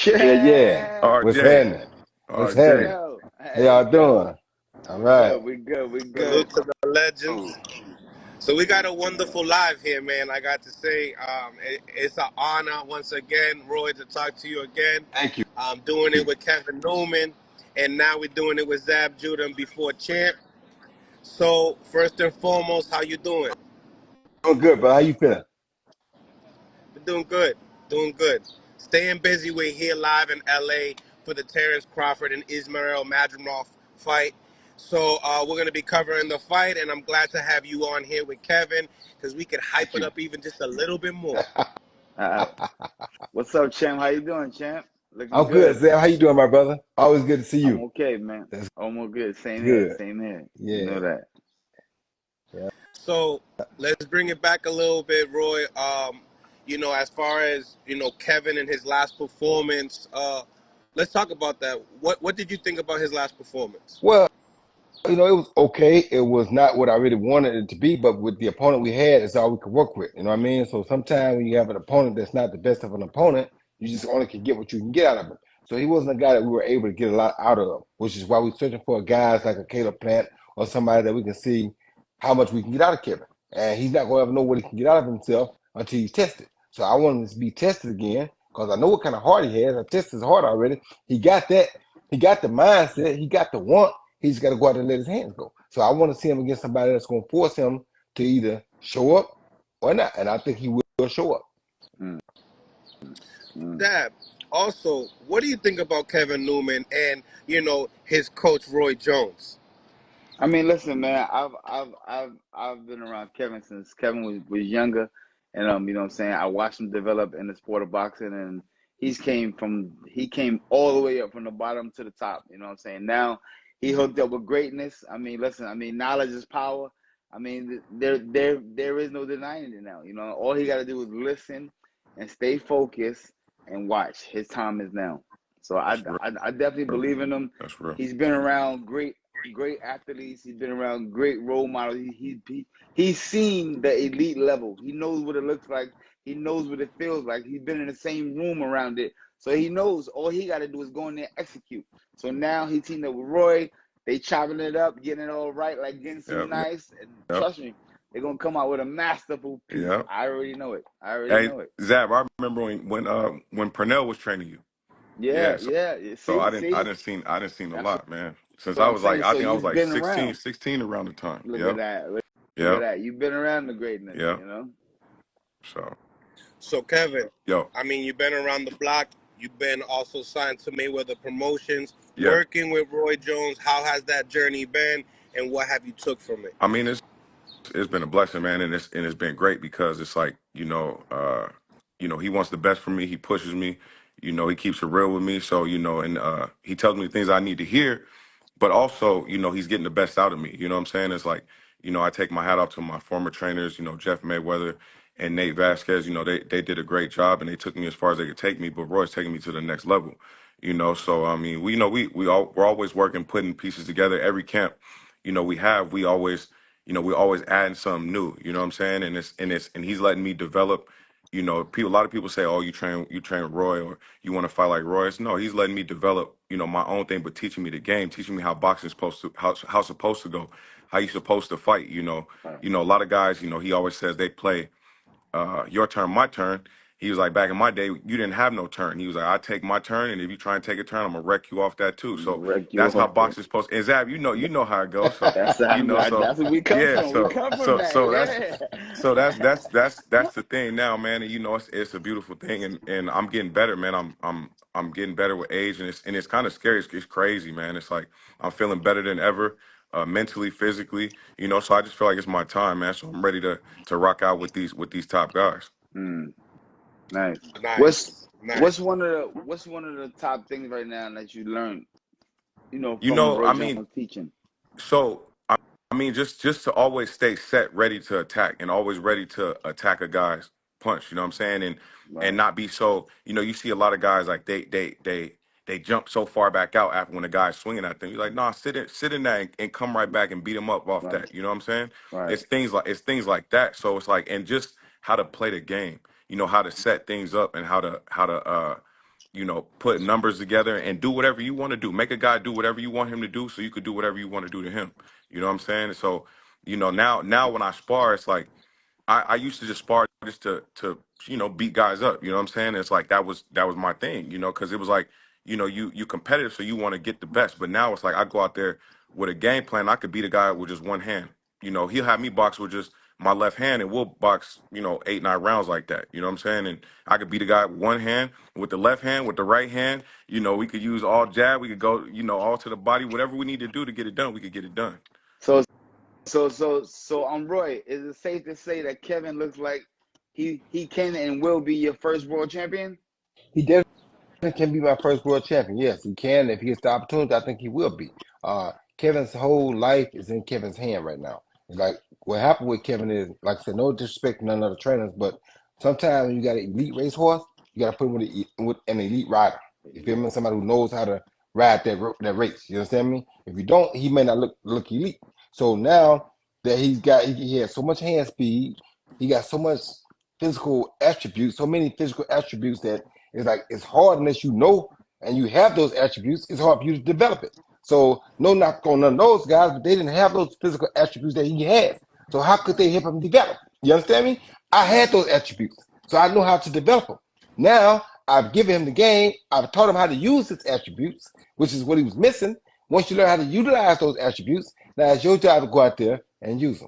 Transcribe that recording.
Yeah, yeah. What's RJ, happening? What's RJ. happening? Yo, How hey, y'all yo. doing? All We right. good, we good, we good. Salute to the legends. So we got a wonderful live here, man. I got to say, it's an honor once again, Roy, to talk to you again. Thank you. I'm doing it with Kevin Newman, and now we're doing it with Zab Judah and before Champ. So first and foremost, how you doing? Doing good, bro. How you feeling? We're doing good, doing good. Staying busy. We're here live in LA for the Terrence Crawford and Ismail Madrimov fight. So we're going to be covering the fight, and I'm glad to have you on here with Kevin because we could hype Thank it you. up even just a little bit more. Uh, what's up, champ? How you doing, champ? Looking I'm good, good. Zeb. How you doing, my brother? Always good to see I'm you. okay, man. That's Almost good. Same here, good. same here. You know Yeah. that. Yeah. So let's bring it back a little bit, Roy. As far as Kevin and his last performance, let's talk about that. What did you think about his last performance? Well, it was okay. It was not what I really wanted it to be, but with the opponent we had, it's all we could work with. You know what I mean? So sometimes when you have an opponent that's not the best of an opponent, you just only can get what you can get out of him. So he wasn't a guy that we were able to get a lot out of, which is why we're searching for guys like a Caleb Plant or somebody that we can see how much we can get out of Kevin. And he's not going to ever know what he can get out of himself until he's tested. So I want him to be tested again because I know what kind of heart he has. I tested his heart already. He got that. He got the mindset. He got the want. He's got to go out there and let his hands go. So I want to see him against somebody that's going to force him to either show up or not. And I think he will show up. Mm, mm. Dab. Also, what do you think about Kevin Newman and his coach Roy Jones? I mean, listen, man. I've been around Kevin since Kevin was younger, and you know what I'm saying. I watched him develop in the sport of boxing, and he came all the way up from the bottom to the top. You know what I'm saying. Now he hooked up with greatness. I mean, listen. I mean, knowledge is power. I mean, there is no denying it now. You know, all he got to do is listen and stay focused and watch. His time is now. So That's real. I definitely believe in him. That's real. He's been around great athletes. He's been around great role models. He's seen the elite level. He knows what it looks like. He knows what it feels like. He's been in the same room around it. So he knows all he got to do is go in there and execute. So now he teamed up with Roy. They chopping it up, getting it all right, like getting some Yep. nice. And Yep. trust me, they're going to come out with a masterful piece. Yep. I already know it. Hey, Zab, I remember when Purnell was training you. Yeah, Yeah. So, yeah. so See, I didn't seen a that's lot, man. Since what I I'm was like, saying. I So think I was you've like been around. 16 around the time. Look at Yep. that. Look at Yep. that. You've been around the greatness, Yep. you know? So, So Kevin, Yo, I mean, you've been around the block. You've been also signed to Mayweather Promotions. yeah. Working with Roy Jones, how has that journey been, and what have you took from it? I mean, it's been a blessing, man, and it's been great because it's like he wants the best for me. He pushes me. He keeps it real with me. So and he tells me things I need to hear, but also he's getting the best out of me. You know what I'm saying? It's like I take my hat off to my former trainers. Jeff Mayweather and Nate Vasquez. They did a great job and they took me as far as they could take me. But Roy's taking me to the next level. So I mean, we're always working, putting pieces together. Every camp, we always we're always adding something new. You know what I'm saying? And he's letting me develop. A lot of people say, "Oh, you train Roy, or you want to fight like Roy." No, he's letting me develop. My own thing, but teaching me the game, teaching me how boxing's supposed to how supposed to go, how you supposed to fight. Right. A lot of guys. He always says they play your turn, my turn. He was like, back in my day, you didn't have no turn. He was like, I take my turn, and if you try and take a turn, I'm gonna wreck you off that too. So Wreck you that's how off there. boxing's supposed. And Zab, you know how it goes. So That's so that's where we come yeah, from. We so come from so that, so that's yeah. so that's the thing now, man. And it's a beautiful thing, and I'm getting better, man. I'm getting better with age, and it's kind of scary. It's crazy, man. It's like I'm feeling better than ever, mentally, physically. So I just feel like it's my time, man. So I'm ready to rock out with these top guys. Mm, nice. What's Nice, nice. what's one of the top things right now that you learned, from I Roy mean, Jones teaching? so I mean, just to always stay set, ready to attack, and always ready to attack a guy's punch. You know what I'm saying? And Right, not be so. You see a lot of guys like they jump so far back out after when the guy's swinging at them. You're like, nah, sit in that and come right back and beat him up off right, that. You know what I'm saying? right. It's things like that. So it's like, and just how to play the game. How to set things up and how to put numbers together and do whatever you want to do. Make a guy do whatever you want him to do, so you could do whatever you want to do to him. You know what I'm saying? So, now when I spar, it's like I used to just spar just to beat guys up. You know what I'm saying? It's like that was my thing. Because it was like you competitive, so you want to get the best. But now it's like I go out there with a game plan. I could beat a guy with just one hand. He'll have me box with just my left hand, and we'll box 8-9 rounds like that. You know what I'm saying? And I could beat a guy with one hand, with the left hand, with the right hand. We could use all jab. We could go all to the body. Whatever we need to do to get it done, we could get it done. So Roy, is it safe to say that Keven looks like he can and will be your first world champion? He definitely can be my first world champion. Yes, he can. If he gets the opportunity, I think he will be. Kevin's whole life is in Kevin's hand right now. It's like what happened with Kevin is, like I said, no disrespect to none of the trainers, but sometimes when you got an elite racehorse, you got to put him with an elite rider. You feel me? Somebody who knows how to ride that race. You understand me? If you don't, he may not look elite. So now that he has so much hand speed, he got so much physical attributes, so many physical attributes that it's like it's hard unless you know and you have those attributes. It's hard for you to develop it. So no knock on none of those guys, but they didn't have those physical attributes that he has. So how could they help him develop? You understand me? I had those attributes, so I know how to develop them. Now I've given him the game. I've taught him how to use his attributes, which is what he was missing. Once you learn how to utilize those attributes, now it's your job to go out there and use them.